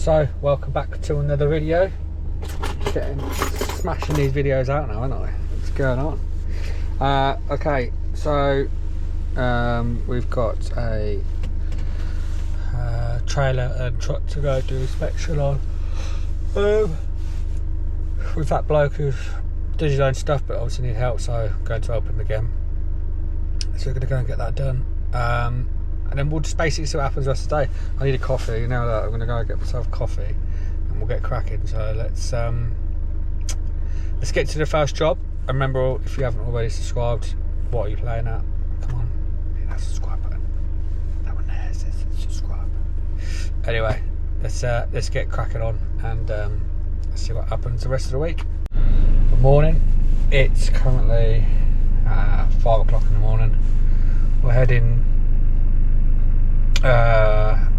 So welcome back to another video. Smashing these videos out now, aren't I? What's going on? Okay, so we've got a trailer and truck to go do inspection on with that bloke who does his own stuff but obviously need help, so I'm going to help him again. So we're going to go and get that done, and then we'll just basically see what happens the rest of the day. I need a coffee, you know that. I'm going to go and get myself a coffee and we'll get cracking. So let's get to the first job. And remember, if you haven't already subscribed, what are you playing at? Come on, hit that subscribe button. That one there says subscribe. Anyway, let's get cracking on and let's see what happens the rest of the week. Good morning. It's currently 5 o'clock in the morning. We're heading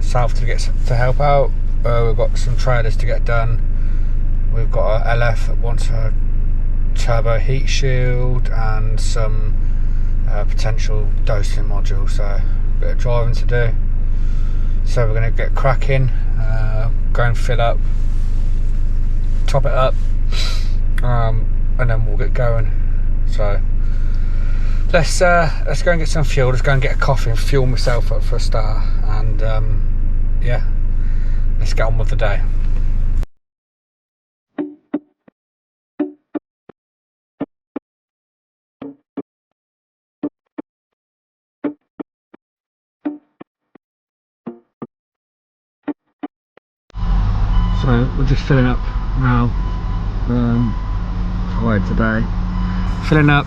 south to help out. We've got some trailers to get done. We've got a LF that wants a turbo heat shield and some potential dosing module, so a bit of driving to do. So we're going to get cracking, go and fill up, top it up, and then we'll get going. So let's go and get some fuel. Let's go and get a coffee and fuel myself up for a start, and yeah, let's get on with the day. So we're just filling up now for work today. Filling up,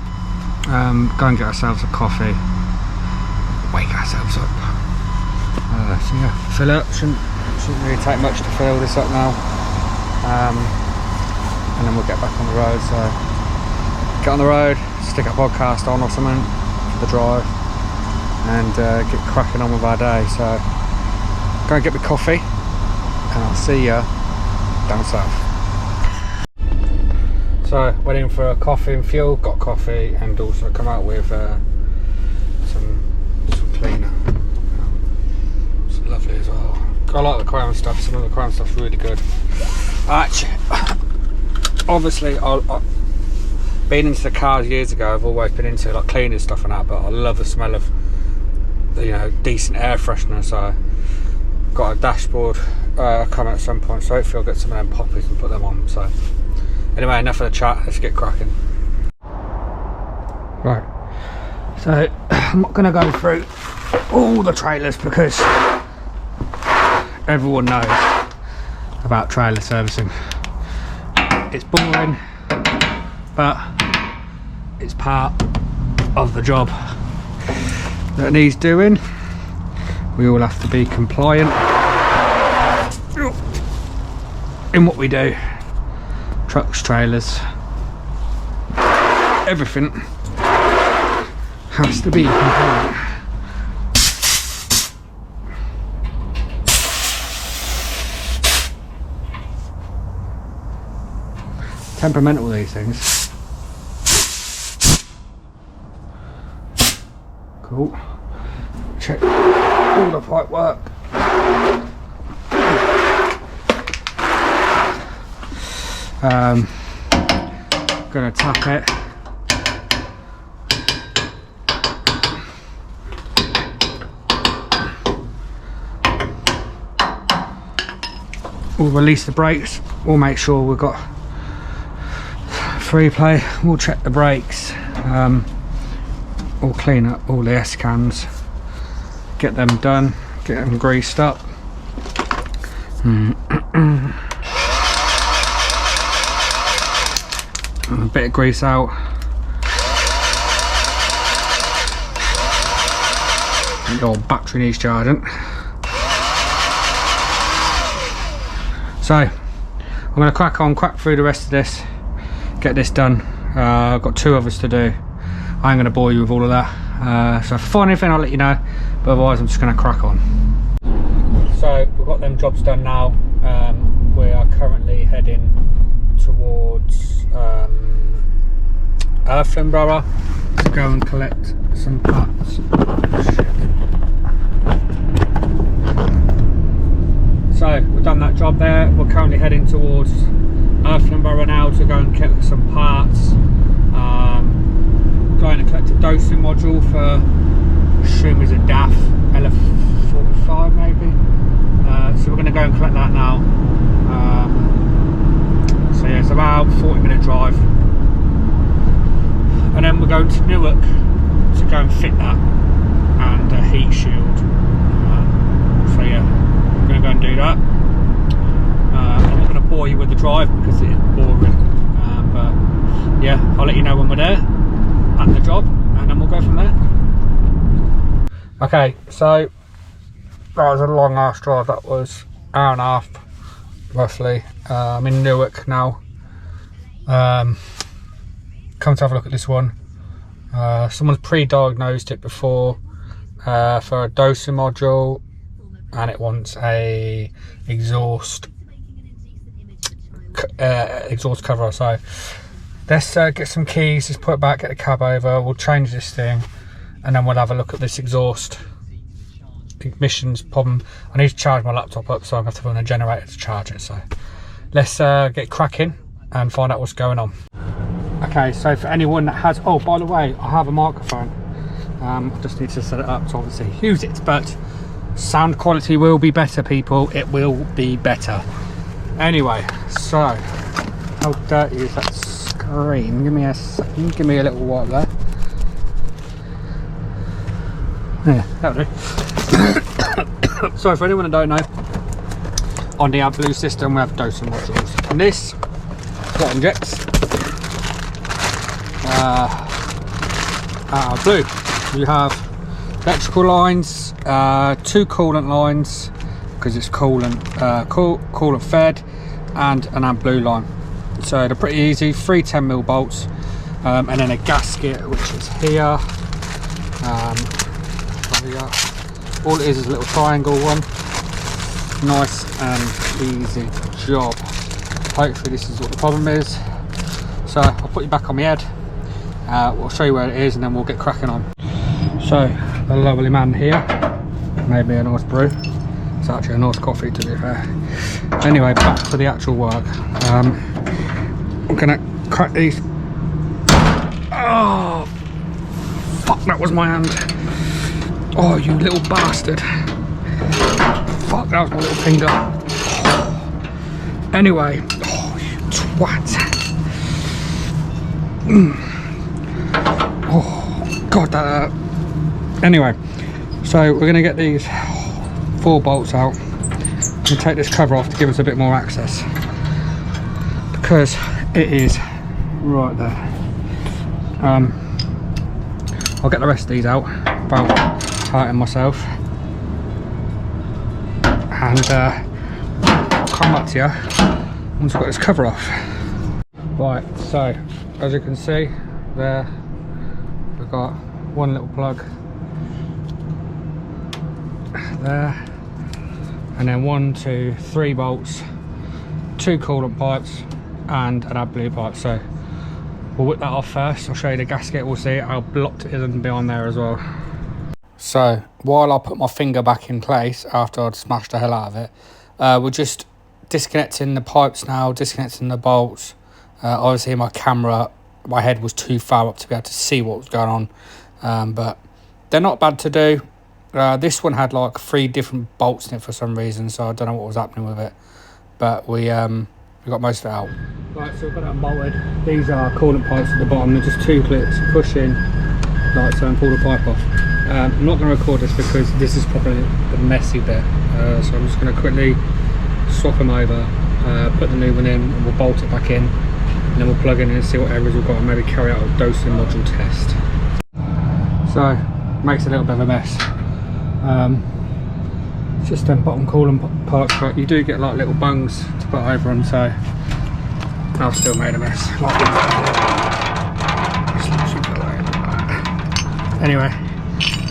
go and get ourselves a coffee, wake ourselves up. So yeah, fill up, shouldn't really take much to fill this up now, and then we'll get back on the road. So get on the road, stick a podcast on or something for the drive, and get cracking on with our day. So go and get me coffee, and I'll see ya down south. So went in for a coffee and fuel, got coffee, and also come out with some cleaner. It's lovely as well. I like the Crown stuff. Some of the Crown stuff's really good. Actually, obviously, been into the cars years ago. I've always been into like cleaning stuff and that, but I love the smell of, you know, decent air freshener. So got a dashboard coming at some point, so hopefully I'll get some of them poppies and put them on. So anyway, enough of the chat, let's get cracking. Right, so I'm not going to go through all the trailers because everyone knows about trailer servicing. It's boring, but it's part of the job that needs doing. We all have to be compliant in what we do. Trucks, trailers, everything has to be compliant. Temperamental, these things. Cool. Check all the pipe work. Gonna tap it. We'll release the brakes. We'll make sure we've got free play. We'll check the brakes. We'll clean up all the S-cams. Get them done. Get them greased up. A bit of grease out. Your battery needs charging. So I'm going to crack through the rest of this, get this done. I've got 2 others to do. I ain't going to bore you with all of that. So if I find anything, I'll let you know, but otherwise I'm just going to crack on. So we've got them jobs done now. We are currently heading towards Finborough to go and collect some parts. So we've done that job there. We're currently heading towards Earthlinborough now to go and collect some parts. Going to collect a dosing module for, I assume is a DAF LF maybe. So we're going to go and collect that now. So yeah, it's about a 40-minute drive, and then we're going to Newark to go and fit that and a heat shield. So yeah, we're going to go and do that. I'm not going to bore you with the drive because it is boring, but yeah, I'll let you know when we're there at the job, and then we'll go from there. Okay, so that was a long ass drive. That was an hour and a half roughly. I'm in Newark now. Come to have a look at this one. Someone's pre-diagnosed it before for a dosing module, and it wants a exhaust cover. So let's get some keys, just put it back, get the cab over, we'll change this thing, and then we'll have a look at this exhaust emissions problem. I need to charge my laptop up, so I'm going to have to run a generator to charge it. So let's get cracking and find out what's going on. Okay, so for anyone that has, oh by the way, I have a microphone. I just need to set it up to obviously use it, but sound quality will be better, people. It will be better. Anyway, so how dirty is that screen? Give me a second, give me a little wipe there. Yeah, that'll do. So for anyone that don't know, on the AdBlue system we have dosing modules, and this what injects AdBlue. You have electrical lines, 2 coolant lines because it's coolant fed, and an AdBlue line. So they're pretty easy. 3 10mm bolts, and then a gasket which is here. All it is a little triangle one. Nice and easy job. Hopefully this is what the problem is. So I'll put you back on my head. We'll show you where it is, and then we'll get cracking on. So the lovely man here made me a nice brew. It's actually a nice coffee, to be fair. Anyway, back to the actual work. I'm gonna crack these. Oh fuck, that was my hand. Oh, you little bastard. Fuck, that was my little finger. Oh. Anyway, oh, you twat. Oh, God, that hurt. Anyway, so we're going to get these 4 bolts out and take this cover off to give us a bit more access, because it is right there. I'll get the rest of these out without hurting myself, and I'll come back to you once I've got this cover off. Right, so as you can see there, we've got one little plug there, and then 1 2 3 bolts, 2 coolant pipes, and an AdBlue pipe. So we'll whip that off first. I'll show you the gasket. We'll see how blocked it is and behind there as well. So while I put my finger back in place after I'd smashed the hell out of it, we're just disconnecting the pipes now, disconnecting the bolts. Obviously my head was too far up to be able to see what was going on, but they're not bad to do. This one had like 3 different bolts in it for some reason, so I don't know what was happening with it, but we got most of it out. Right, so we've got that bolted. These are coolant pipes at the bottom. They're just 2 clips, push in like so and pull the pipe off. I'm not going to record this because this is probably the messy bit, so I'm just going to quickly swap them over, put the new one in, and we'll bolt it back in, and then we'll plug in and see what errors we've got, and maybe carry out a dosing module test. So makes a little bit of a mess. It's just them bottom coolant parts, but you do get like little bungs to put over them, so I've still made a mess. Anyway,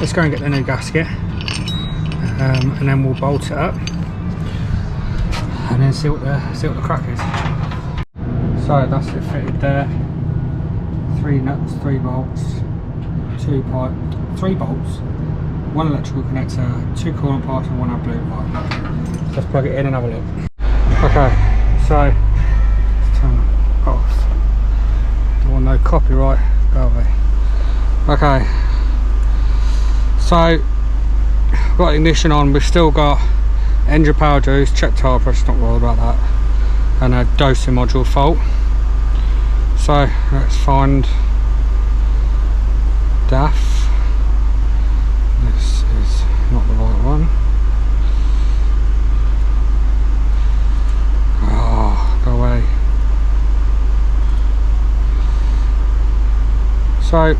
let's go and get the new gasket, and then we'll bolt it up and then see what the crack is. So that's it fitted there. 3 nuts, 3 bolts, 2 pipe, 3 bolts, 1 electrical connector, 2 coolant pipes, and 1 AdBlue pipe. Let's plug it in and have a look. Okay, so let's turn it off. Don't want no copyright, go away. Okay, so got ignition on. We've still got engine power juice, check tire pressure, not worried about that, and a dosing module fault. So let's find DAF. This is not the right one. Oh, go away. So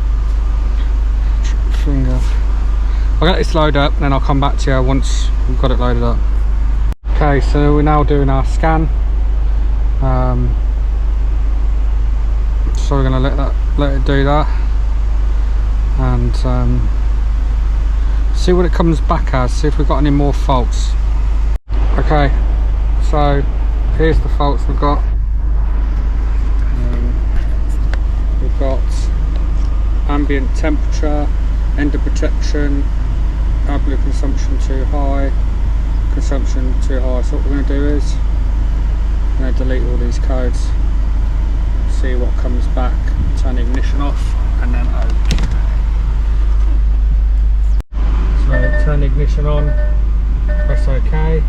finger. I'll get this loaded up and then I'll come back to you once we've got it loaded up. Okay, so we're now doing our scan. So we're going to let it do that and see what it comes back as, see if we've got any more faults. Okay, so here's the faults we've got. We've got ambient temperature, engine protection, AdBlue consumption too high, consumption too high. So what we're going to do is I'm going to delete all these codes, see what comes back, turn the ignition off and then OK. So turn the ignition on, press OK.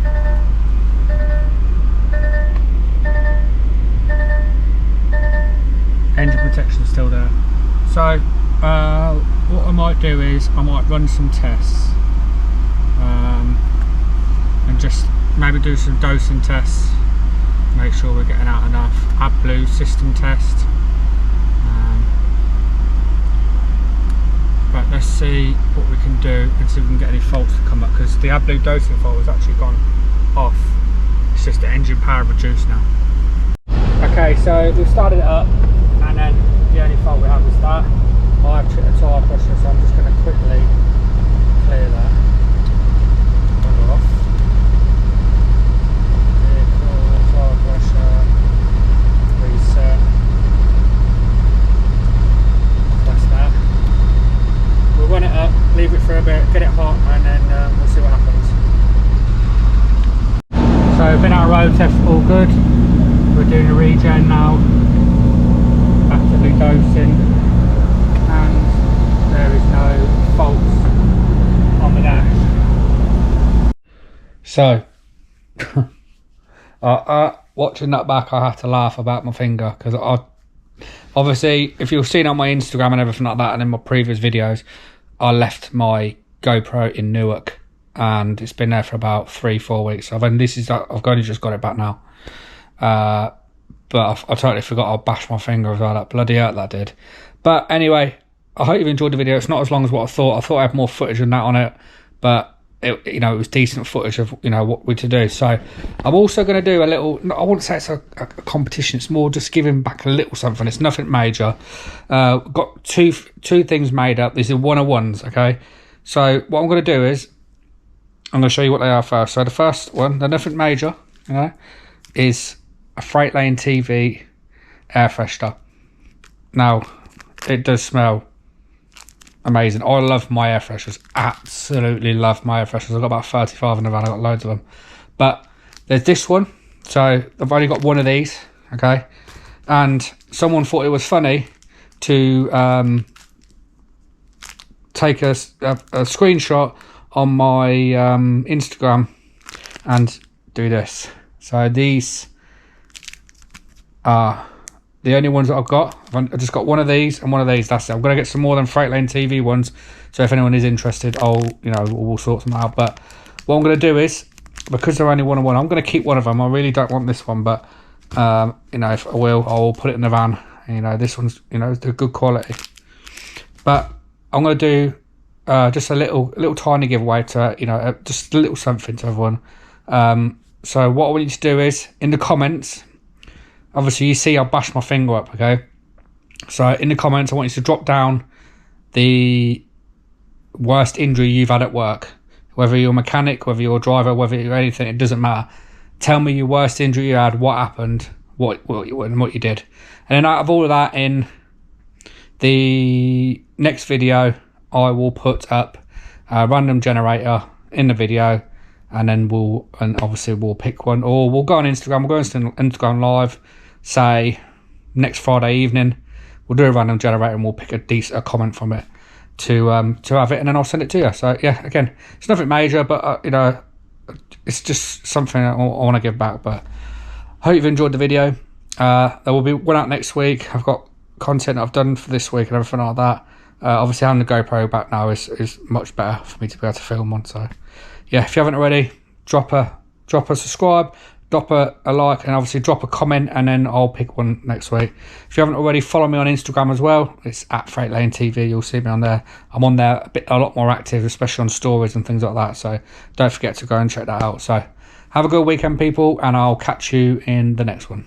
Engine protection is still there. So what I might do is I might run some tests and just maybe do some dosing tests, make sure we're getting out enough. AdBlue system test, but let's see what we can do and see if we can get any faults to come up, because the AdBlue dosing fault has actually gone off. It's just the engine power reduced now. Okay, so we've started it up and then the only fault we have is that. I've checked the tyre pressure, so I'm just going to quickly clear that. Turn it off. Vehicle, tyre pressure, reset. That's that. We'll run it up, leave it for a bit, get it hot, and then we'll see what happens. So, been out road test, all good. We're doing a regen now, actively dosing. There is no faults on the dash. So, watching that back, I had to laugh about my finger, because obviously, if you've seen on my Instagram and everything like that, and in my previous videos, I left my GoPro in Newark, and it's been there for about 3-4 weeks. I've only just got it back now. But I totally forgot I bashed my finger as well. That bloody hurt that did. But anyway, I hope you've enjoyed the video. It's not as long as what I thought. I thought I had more footage than that on it, but it was decent footage of what we're to do. So I'm also going to do a little, I wouldn't say it's a competition, it's more just giving back a little something. It's nothing major. Got two things made up. These are 101s, okay? So what I'm going to do is I'm going to show you what they are first. So the first one, they're nothing major, is a Freight Lane TV air freshener. Now, it does smell amazing. I love my air fresheners, absolutely love my air fresheners. I've got about 35 in the van, I've got loads of them. But there's this one, so I've only got one of these, okay? And someone thought it was funny to take a screenshot on my Instagram and do this. So these are the only ones that I've got. I've just got one of these and one of these, that's it. I'm going to get some more than Freight Lane TV ones, so if anyone is interested, we'll sort them out. But what I'm going to do is, because they're only 101, I'm going to keep one of them. I really don't want this one, but if I will put it in the van. This one's they're good quality. But I'm going to do just a little tiny giveaway to just a little something to everyone. So what I want you to do is, in the comments, obviously you see I bashed my finger up, okay? So in the comments I want you to drop down the worst injury you've had at work. Whether you're a mechanic, whether you're a driver, whether you're anything, it doesn't matter. Tell me your worst injury you had, what happened, what you did. And then out of all of that, in the next video I will put up a random generator in the video, and then obviously we'll pick one, or we'll go on Instagram. We'll go on Instagram live, say next Friday evening. We'll do a random generator and we'll pick a comment from it to have it, and then I'll send it to you. So yeah, again, it's nothing major, but you know, it's just something I want to give back. But I hope you've enjoyed the video. There will be one out next week. I've got content I've done for this week and everything like that. Obviously having the GoPro back now is much better for me to be able to film on. So yeah, if you haven't already, drop a subscribe, drop a like, and obviously drop a comment, and then I'll pick one next week. If you haven't already, follow me on Instagram as well. It's at Freight Lane TV. You'll see me on there. I'm on there a lot more active, especially on stories and things like that. So don't forget to go and check that out. So have a good weekend, people, and I'll catch you in the next one.